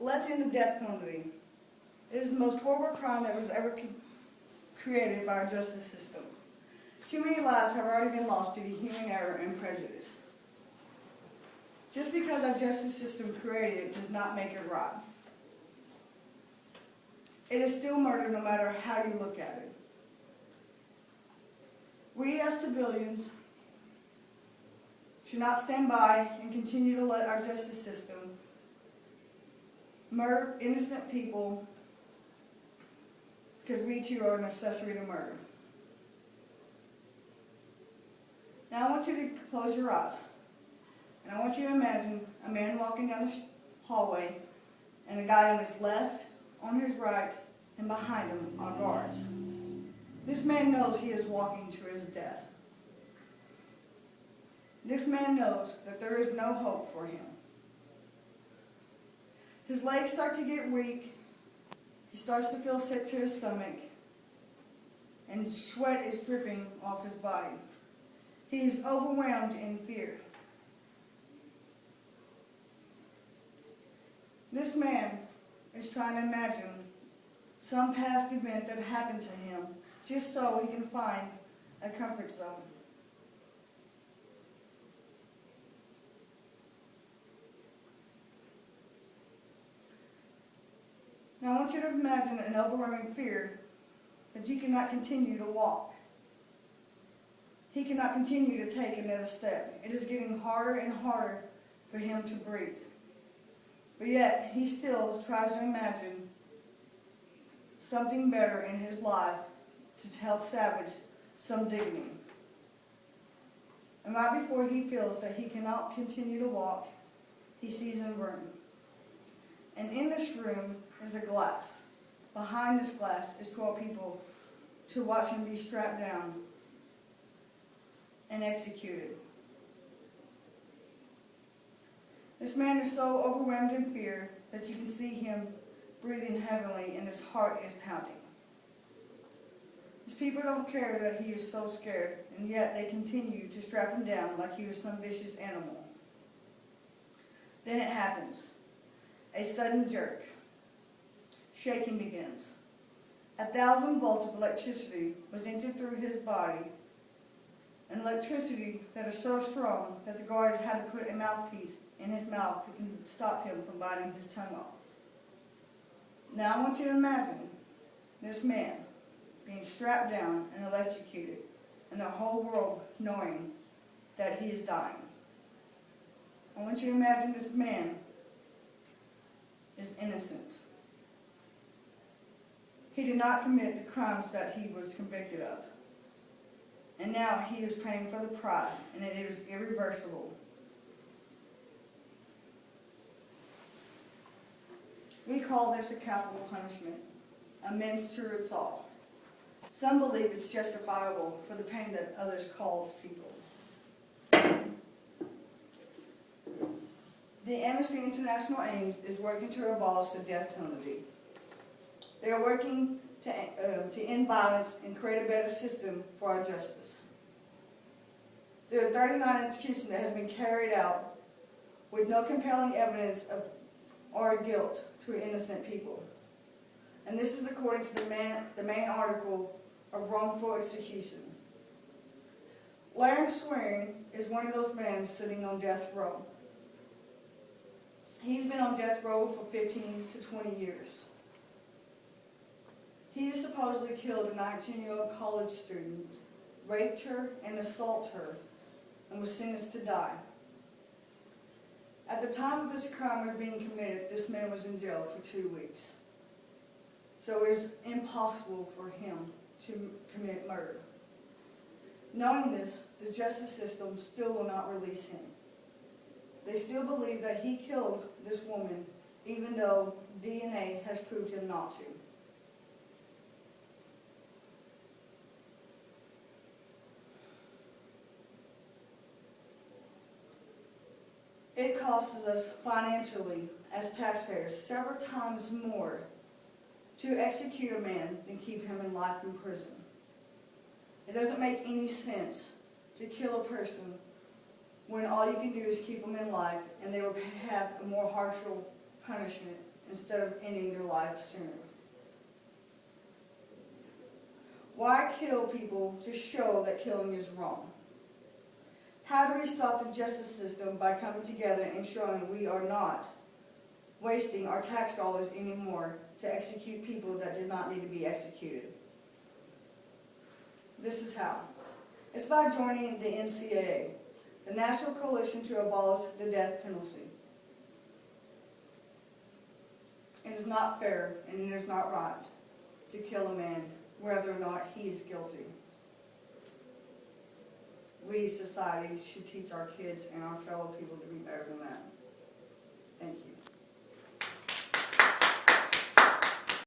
Let's end the death penalty. It is the most horrible crime that was ever created by our justice system. Too many lives have already been lost due to human error and prejudice. Just because our justice system created it does not make it right. It is still murder no matter how you look at it. We as civilians should not stand by and continue to let our justice system murder innocent people because we too are an accessory to murder. Now I want you to close your eyes. And I want you to imagine a man walking down the hallway and a guy on his left, on his right, and behind him are guards. This man knows he is walking to his death. This man knows that there is no hope for him. His legs start to get weak. He starts to feel sick to his stomach. And sweat is dripping off his body. He is overwhelmed in fear. This man is trying to imagine some past event that happened to him just so he can find a comfort zone. Now I want you to imagine an overwhelming fear that you cannot continue to walk. He cannot continue to take another step. It is getting harder and harder for him to breathe. But yet, he still tries to imagine something better in his life to help salvage some dignity. And right before he feels that he cannot continue to walk, he sees a room. And in this room is a glass. Behind this glass is 12 people to watch him be strapped down and executed. This man is so overwhelmed in fear that you can see him breathing heavily and his heart is pounding. These people don't care that he is so scared, and yet they continue to strap him down like he was some vicious animal. Then it happens. A sudden jerk. Shaking begins. 1,000 volts of electricity was entered through his body, an electricity that is so strong that the guards had to put a mouthpiece in his mouth to stop him from biting his tongue off. Now I want you to imagine this man being strapped down and electrocuted, and the whole world knowing that he is dying. I want you to imagine this man is innocent. He did not commit the crimes that he was convicted of. And now he is paying for the price, and it is irreversible. We call this a capital punishment, amends to us all. Some believe it's justifiable for the pain that others cause people. The Amnesty International aims is working to abolish the death penalty. They are working to end violence and create a better system for our justice. There are 39 executions that has been carried out with no compelling evidence of or guilt to innocent people. And this is according to the main article of wrongful execution. Larry Swearing is one of those men sitting on death row. He's been on death row for 15 to 20 years. He has supposedly killed a 19-year-old college student, raped her and assaulted her, and was sentenced to die. At the time of this crime was being committed, this man was in jail for 2 weeks. So it was impossible for him to commit murder. Knowing this, the justice system still will not release him. They still believe that he killed this woman, even though DNA has proved him not to. It costs us financially, as taxpayers, several times more to execute a man than keep him in life in prison. It doesn't make any sense to kill a person when all you can do is keep them in life and they will have a more harsher punishment instead of ending their life sooner. Why kill people to show that killing is wrong? How do we stop the justice system by coming together and showing we are not wasting our tax dollars anymore to execute people that did not need to be executed? This is how. It's by joining the NCAA, the National Coalition to Abolish the Death Penalty. It is not fair and it is not right to kill a man whether or not he is guilty. We, society, should teach our kids and our fellow people to be better than that. Thank you.